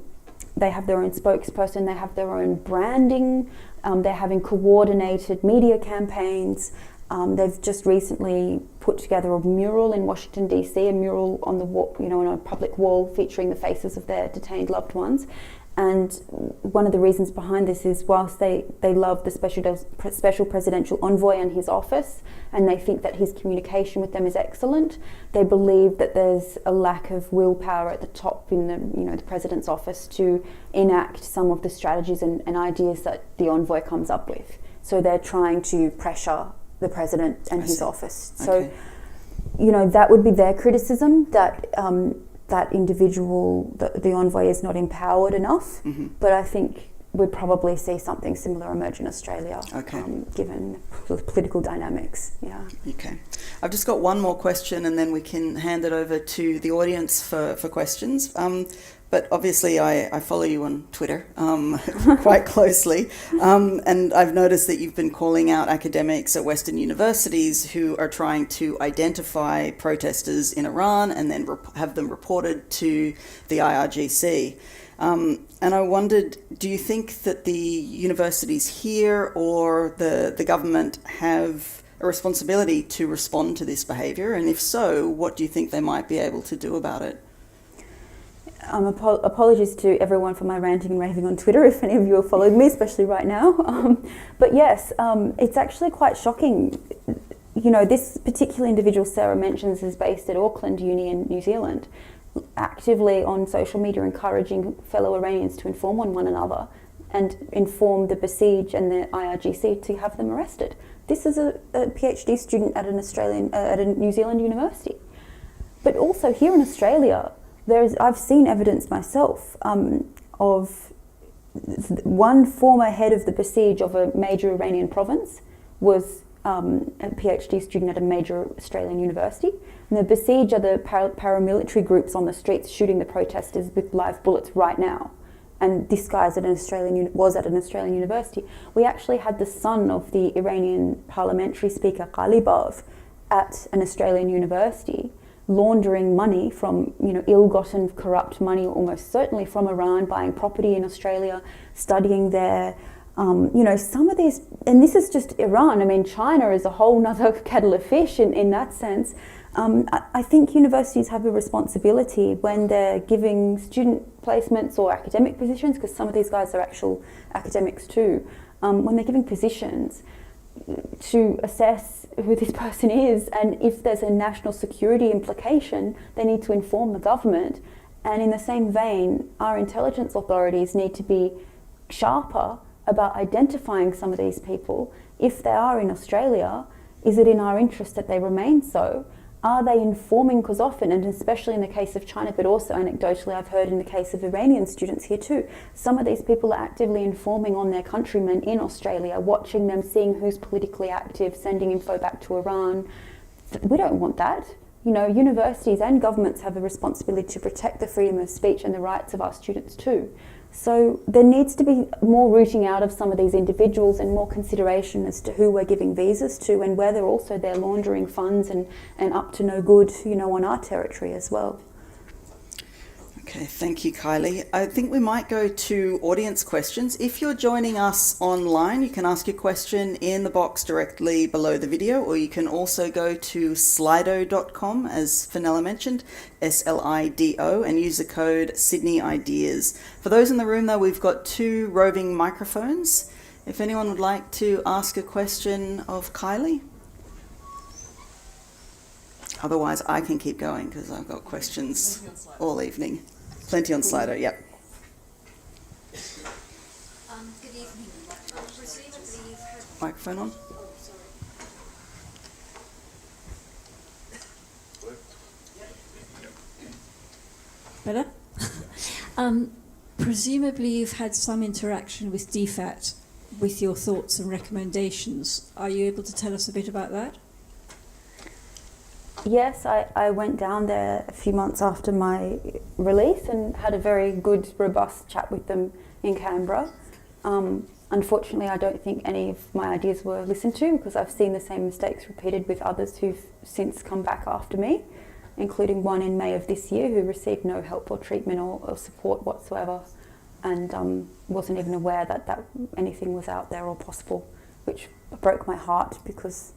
they have their own spokesperson, they have their own branding, they're having coordinated media campaigns. They've just recently put together a mural in Washington, DC, a mural on the wall, on a public wall featuring the faces of their detained loved ones. And one of the reasons behind this is whilst they love the special presidential envoy and his office, and they think that his communication with them is excellent, they believe that there's a lack of willpower at the top in the president's office to enact some of the strategies and ideas that the envoy comes up with. So they're trying to pressure the president and his office. So, that would be their criticism, that that individual, the envoy, is not empowered enough. But I think we'd probably see something similar emerge in Australia, given the political dynamics. Yeah. Okay. I've just got one more question and then we can hand it over to the audience for questions. But obviously I follow you on Twitter quite closely. And I've noticed that you've been calling out academics at Western universities who are trying to identify protesters in Iran and then have them reported to the IRGC. And I wondered, do you think that the universities here or the government have a responsibility to respond to this behaviour? And if so, what do you think they might be able to do about it? Apologies to everyone for my ranting and raving on Twitter, if any of you have followed me, especially right now. But yes, it's actually quite shocking. This particular individual Sarah mentions is based at Auckland Uni in New Zealand, actively on social media encouraging fellow Iranians to inform on one another and inform the Besiege and the IRGC to have them arrested. This is a PhD student at at a New Zealand university. But also here in Australia, I've seen evidence myself of one former head of the Besiege of a major Iranian province was a PhD student at a major Australian university. And the Besiege are the paramilitary groups on the streets shooting the protesters with live bullets right now. And this guy was at an Australian university. We actually had the son of the Iranian parliamentary speaker, Kylie Moore-Gilbert, at an Australian university, laundering money from, ill-gotten, corrupt money, almost certainly from Iran, buying property in Australia, studying there. Some of these, and this is just Iran. I mean, China is a whole nother kettle of fish in that sense. I think universities have a responsibility when they're giving student placements or academic positions, because some of these guys are actual academics too, when they're giving positions, to assess who this person is, and if there's a national security implication, they need to inform the government. And in the same vein, our intelligence authorities need to be sharper about identifying some of these people. If they are in Australia, is it in our interest that they remain so? Are they informing? Because often, and especially in the case of China, but also anecdotally I've heard in the case of Iranian students here too, some of these people are actively informing on their countrymen in Australia, watching them, seeing who's politically active, sending info back to Iran. We don't want that. Universities and governments have a responsibility to protect the freedom of speech and the rights of our students too. So there needs to be more rooting out of some of these individuals and more consideration as to who we're giving visas to and whether also they're laundering funds and up to no good, on our territory as well. Okay, thank you, Kylie. I think we might go to audience questions. If you're joining us online, you can ask your question in the box directly below the video, or you can also go to slido.com, as Fenella mentioned, SLIDO, and use the code Sydney Ideas. For those in the room, though, we've got 2 roving microphones. If anyone would like to ask a question of Kylie. Otherwise, I can keep going because I've got questions all evening. Plenty on Slido, yep. Good evening. Presumably you've had... Microphone on. Oh, sorry. Better? Presumably you've had some interaction with DFAT with your thoughts and recommendations. Are you able to tell us a bit about that? Yes, I went down there a few months after my release and had a very good, robust chat with them in Canberra. Unfortunately, I don't think any of my ideas were listened to because I've seen the same mistakes repeated with others who've since come back after me, including one in May of this year who received no help or treatment or support whatsoever and wasn't even aware that anything was out there or possible, which broke my heart because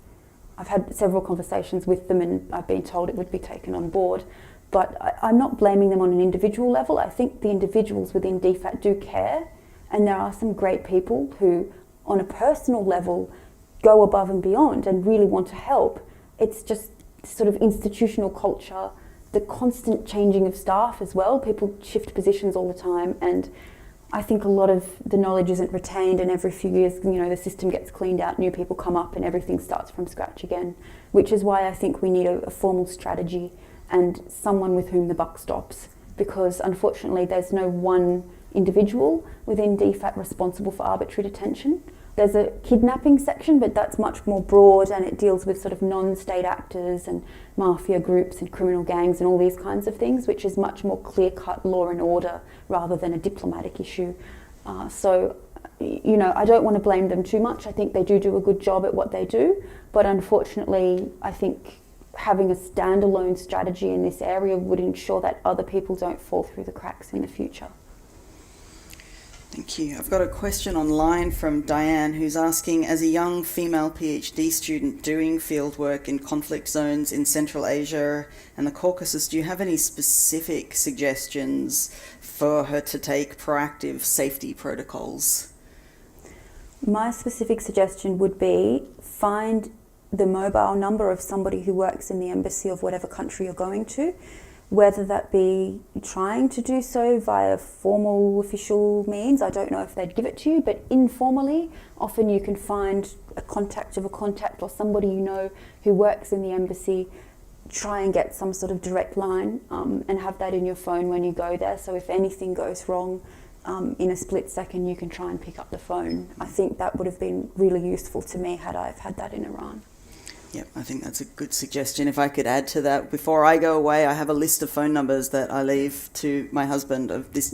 I've had several conversations with them and I've been told it would be taken on board. But I'm not blaming them on an individual level. I think the individuals within DFAT do care, and there are some great people who, on a personal level, go above and beyond and really want to help. It's just sort of institutional culture, the constant changing of staff as well. People shift positions all the time, and I think a lot of the knowledge isn't retained, and every few years, the system gets cleaned out, new people come up and everything starts from scratch again, which is why I think we need a formal strategy and someone with whom the buck stops, because unfortunately there's no one individual within DFAT responsible for arbitrary detention. There's a kidnapping section, but that's much more broad, and it deals with sort of non-state actors and mafia groups and criminal gangs and all these kinds of things, which is much more clear-cut law and order rather than a diplomatic issue. So I don't want to blame them too much. I think they do a good job at what they do, but unfortunately, I think having a standalone strategy in this area would ensure that other people don't fall through the cracks in the future. Thank you. I've got a question online from Diane, who's asking, as a young female PhD student doing fieldwork in conflict zones in Central Asia and the Caucasus, do you have any specific suggestions for her to take proactive safety protocols? My specific suggestion would be find the mobile number of somebody who works in the embassy of whatever country you're going to, whether that be trying to do so via formal official means. I don't know if they'd give it to you, but informally, often you can find a contact of a contact or somebody who works in the embassy. Try and get some sort of direct line and have that in your phone when you go there. So if anything goes wrong, in a split second, you can try and pick up the phone. I think that would have been really useful to me had I had that in Iran. Yep, I think that's a good suggestion. If I could add to that, before I go away, I have a list of phone numbers that I leave to my husband of this,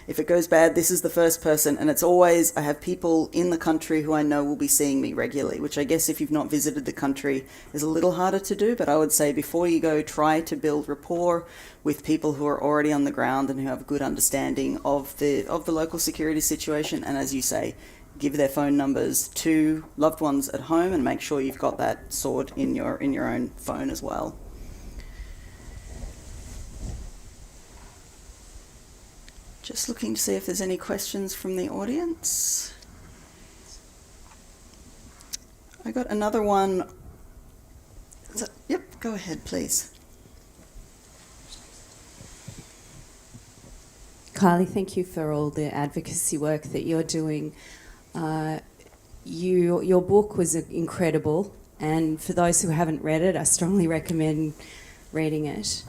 if it goes bad, this is the first person. And it's always, I have people in the country who I know will be seeing me regularly, which I guess if you've not visited the country is a little harder to do. But I would say before you go, try to build rapport with people who are already on the ground and who have a good understanding of the local security situation. And as you say, give their phone numbers to loved ones at home and make sure you've got that stored in your own phone as well. Just looking to see if there's any questions from the audience. I got another one. Yep, go ahead, please. Kylie, thank you for all the advocacy work that you're doing. Your book was incredible, and for those who haven't read it, I strongly recommend reading it.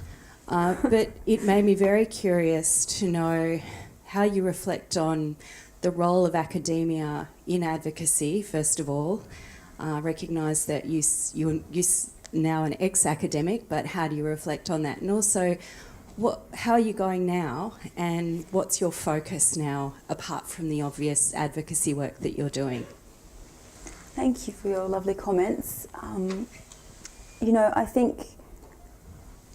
But it made me very curious to know how you reflect on the role of academia in advocacy, first of all. Recognise that you're now an ex-academic, but how do you reflect on that? And also, how are you going now, and what's your focus now, apart from the obvious advocacy work that you're doing? Thank you for your lovely comments. I think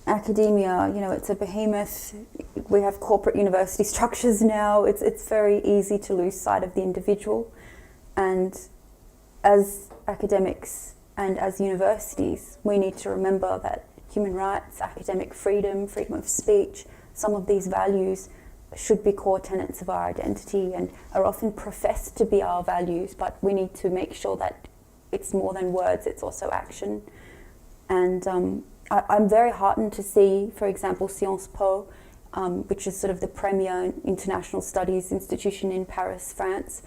academia, it's a behemoth. We have corporate university structures now. It's very easy to lose sight of the individual. And as academics and as universities, we need to remember that human rights, academic freedom, freedom of speech, some of these values should be core tenets of our identity and are often professed to be our values, but we need to make sure that it's more than words, it's also action. And I'm very heartened to see, for example, Sciences Po, which is sort of the premier international studies institution in Paris, France,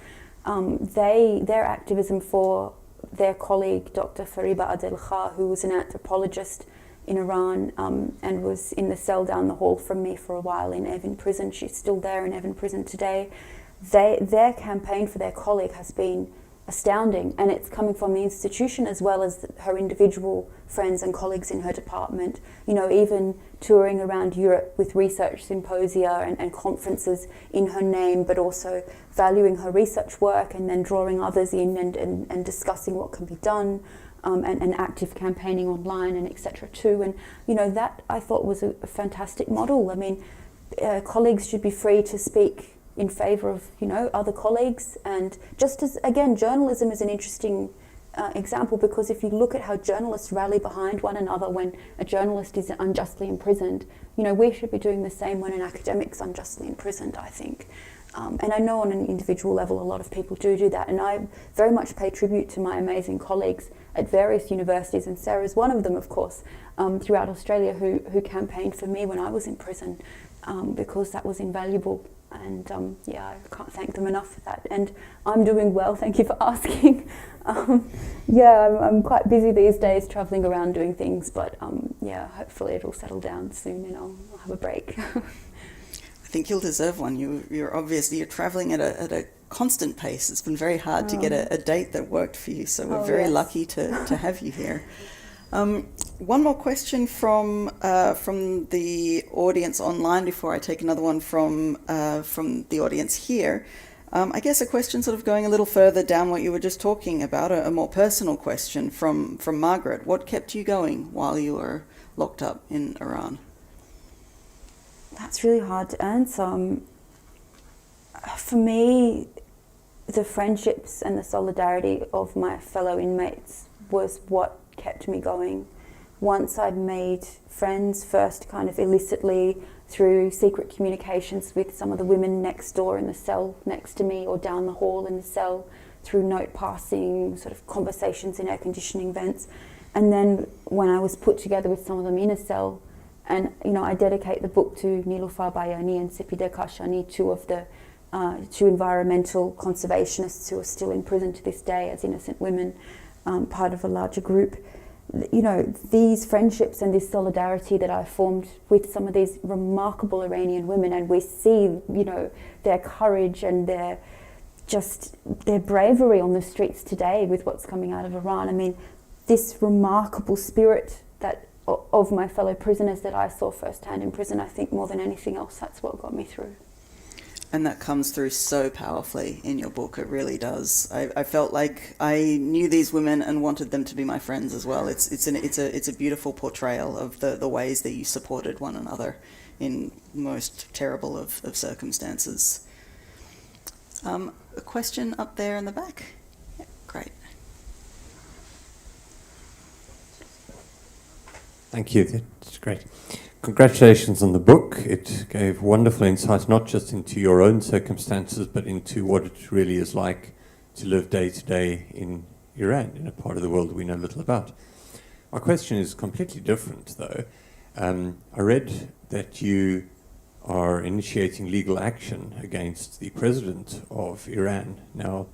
their activism for their colleague, Dr. Fariba Adelkha, who was an anthropologist in Iran and was in the cell down the hall from me for a while in Evin prison. She's still there in Evin prison today. Their campaign for their colleague has been astounding, and it's coming from the institution as well as her individual friends and colleagues in her department. Even touring around Europe with research symposia and conferences in her name, but also valuing her research work and then drawing others in and discussing what can be done. And active campaigning online and etc. too. And that I thought was a fantastic model. I mean, colleagues should be free to speak in favour of other colleagues, and just as again, journalism is an interesting example, because if you look at how journalists rally behind one another when a journalist is unjustly imprisoned, you know, we should be doing the same when an academic's unjustly imprisoned, I think. And I know on an individual level a lot of people do that, and I very much pay tribute to my amazing colleagues at various universities, and Sarah's one of them, of course, throughout Australia, who campaigned for me when I was in prison, because that was invaluable. And I can't thank them enough for that. And I'm doing well, thank you for asking. I'm quite busy these days travelling around doing things, but hopefully it'll settle down soon and I'll have a break. I think you'll deserve one. You're travelling at a constant pace. It's been very hard to get a date that worked for you, so we're very lucky to have you here. One more question from the audience online before I take another one from the audience here. I guess a question sort of going a little further down what you were just talking about, a more personal question from Margaret. What kept you going while you were locked up in Iran? That's really hard to answer. For me, the friendships and the solidarity of my fellow inmates was what kept me going. Once I'd made friends, first kind of illicitly through secret communications with some of the women next door in the cell next to me or down the hall in the cell, through note passing, sort of conversations in air conditioning vents. And then when I was put together with some of them in a cell, and you know, I dedicate the book to Nilufar Bayani and Sipide Kashani, two environmental conservationists who are still in prison to this day as innocent women, part of a larger group. You know, these friendships and this solidarity that I formed with some of these remarkable Iranian women, and we see, you know, their courage and their bravery on the streets today with what's coming out of Iran. I mean, this remarkable spirit of my fellow prisoners that I saw firsthand in prison, I think more than anything else, that's what got me through. And that comes through so powerfully in your book. It really does. I felt like I knew these women and wanted them to be my friends as well. It's a beautiful portrayal of the ways that you supported one another in most terrible of circumstances. A question up there in the back. Yeah, great. Thank you. That's great. Congratulations on the book. It gave wonderful insight, not just into your own circumstances, but into what it really is like to live day to day in Iran, in a part of the world we know little about. My question is completely different, though. I read that you are initiating legal action against the president of Iran. Now,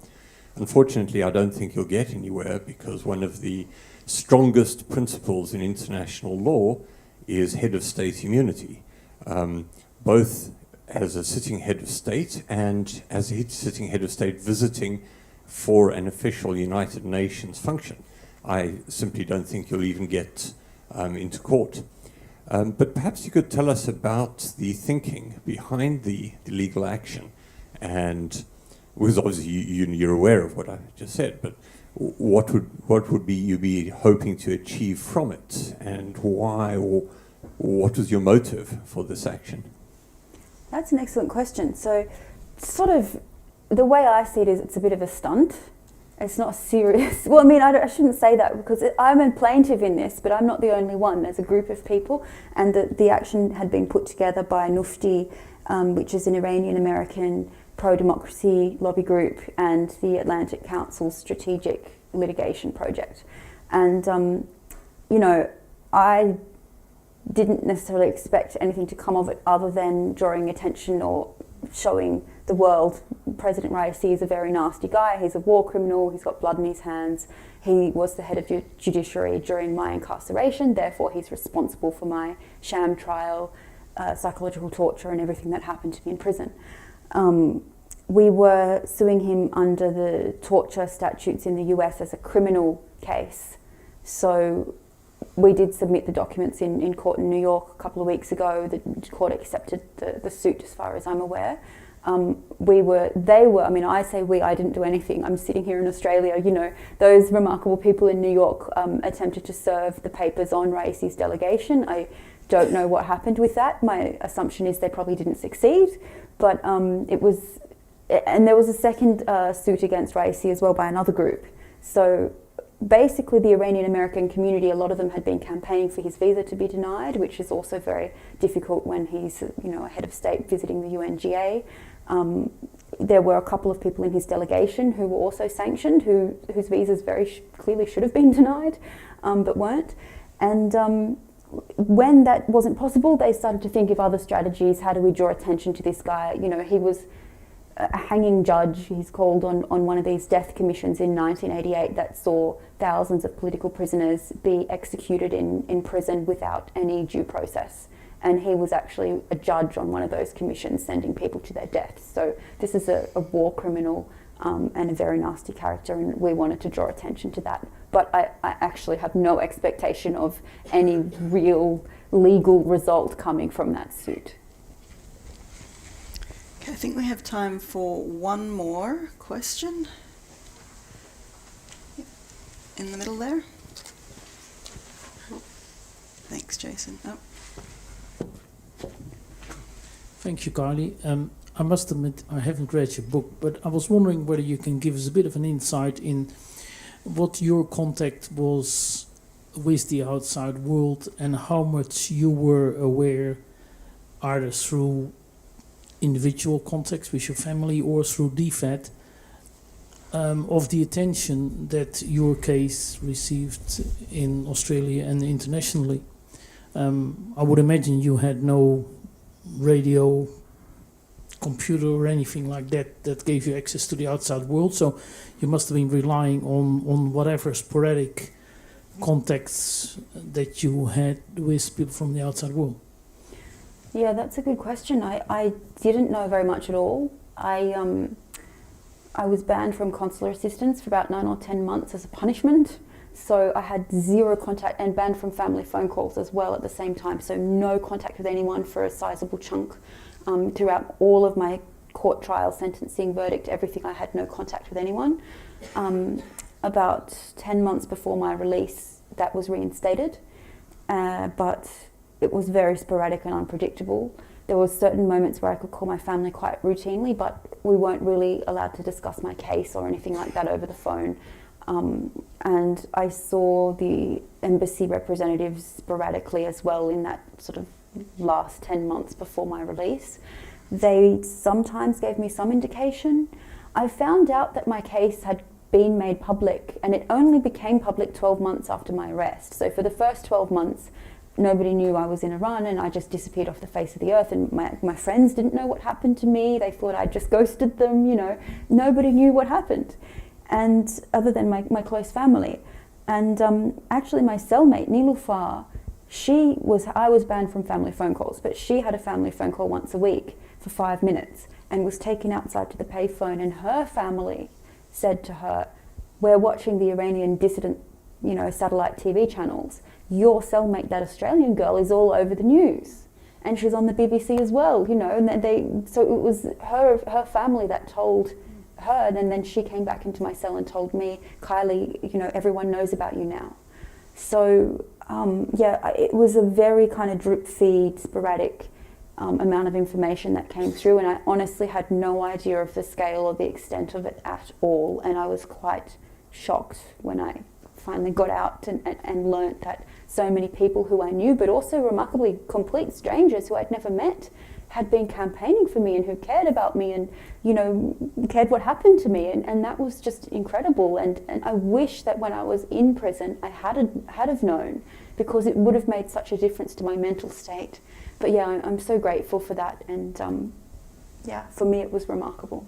unfortunately, I don't think you'll get anywhere, because one of the strongest principles in international law is head of state immunity, both as a sitting head of state and as a sitting head of state visiting for an official United Nations function. I simply don't think you'll even get into court. But perhaps you could tell us about the thinking behind the legal action, and because obviously you're aware of what I just said, but what would you be hoping to achieve from it, and why, or what was your motive for this action? That's an excellent question. So, sort of, the way I see it is it's a bit of a stunt. It's not serious. Well, I mean, I shouldn't say that, because I'm a plaintiff in this, but I'm not the only one. There's a group of people, and the action had been put together by Nufti, which is an Iranian-American pro-democracy lobby group, and the Atlantic Council's strategic litigation project. And, you know, I didn't necessarily expect anything to come of it other than drawing attention or showing the world President Raisi is a very nasty guy. He's a war criminal. He's got blood in his hands. He was the head of judiciary during my incarceration. Therefore, he's responsible for my sham trial, psychological torture, and everything that happened to me in prison. We were suing him under the torture statutes in the US as a criminal case. So we did submit the documents in court in New York a couple of weeks ago. The court accepted the suit, as far as I'm aware. I mean, I say we, I didn't do anything. I'm sitting here in Australia, you know. Those remarkable people in New York attempted to serve the papers on Raisi's delegation. I don't know what happened with that. My assumption is they probably didn't succeed, but and there was a second suit against Raisi as well by another group. So basically the Iranian American community, a lot of them had been campaigning for his visa to be denied, which is also very difficult when he's, a head of state visiting the UNGA. There were a couple of people in his delegation who were also sanctioned, whose visas very clearly should have been denied, but weren't. And when that wasn't possible, they started to think of other strategies. How do we draw attention to this guy? He was a hanging judge, he's called, on one of these death commissions in 1988 that saw thousands of political prisoners be executed in prison without any due process. And he was actually a judge on one of those commissions, sending people to their deaths. So this is a war criminal and a very nasty character, and we wanted to draw attention to that. But I actually have no expectation of any real legal result coming from that suit. Okay, I think we have time for one more question. Yep. In the middle there. Thanks, Jason. Oh. Thank you, Kylie. I must admit I haven't read your book, but I was wondering whether you can give us a bit of an insight in what your contact was with the outside world and how much you were aware, either through individual contacts with your family or through DFAT, of the attention that your case received in Australia and internationally. I would imagine you had no radio, computer or anything like that gave you access to the outside world, so you must have been relying on whatever sporadic contacts that you had with people from the outside world. Yeah, that's a good question. I didn't know very much at all. I was banned from consular assistance for about 9 or 10 months as a punishment. So I had zero contact, and banned from family phone calls as well at the same time. So no contact with anyone for a sizable chunk. Throughout all of my court trial, sentencing, verdict, everything, I had no contact with anyone. About 10 months before my release, that was reinstated. But it was very sporadic and unpredictable. There were certain moments where I could call my family quite routinely, but we weren't really allowed to discuss my case or anything like that over the phone. And I saw the embassy representatives sporadically as well in that sort of last 10 months before my release. They sometimes gave me some indication. I found out that my case had been made public, and it only became public 12 months after my arrest. So for the first 12 months, nobody knew I was in Iran, and I just disappeared off the face of the earth, and my friends didn't know what happened to me. They thought I'd just ghosted them, Nobody knew what happened, and other than my close family. And actually my cellmate, Niloufar, I was banned from family phone calls, but she had a family phone call once a week for 5 minutes and was taken outside to the payphone, and her family said to her, "We're watching the Iranian dissident, satellite TV channels. Your cellmate, that Australian girl, is all over the news. And she's on the BBC as well, and so it was her family that told her, and then she came back into my cell and told me, "Kylie, everyone knows about you now." So, it was a very kind of drip feed, sporadic amount of information that came through, and I honestly had no idea of the scale or the extent of it at all, and I was quite shocked when I finally got out and learnt that so many people who I knew, but also remarkably complete strangers who I'd never met, had been campaigning for me and who cared about me and, cared what happened to me. And that was just incredible. And I wish that when I was in prison, I had have known, because it would have made such a difference to my mental state. But yeah, I'm so grateful for that. And for me, it was remarkable.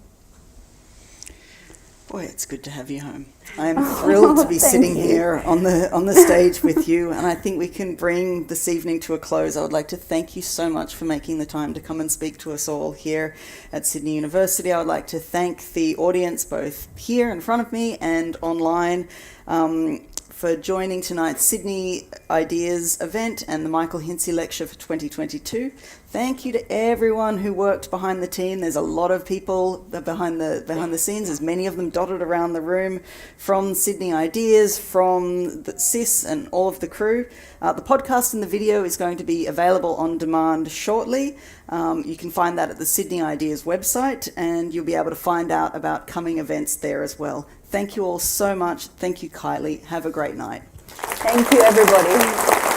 Boy, it's good to have you home. I am thrilled to be sitting here on the stage with you, and I think we can bring this evening to a close. I would like to thank you so much for making the time to come and speak to us all here at Sydney University. I would like to thank the audience, both here in front of me and online, for joining tonight's Sydney Ideas event and the Michael Hintze Lecture for 2022. Thank you to everyone who worked behind the team. There's a lot of people behind the scenes. There's many of them dotted around the room, from Sydney Ideas, from the SIS and all of the crew. The podcast and the video is going to be available on demand shortly. You can find that at the Sydney Ideas website, and you'll be able to find out about coming events there as well. Thank you all so much. Thank you, Kylie. Have a great night. Thank you, everybody.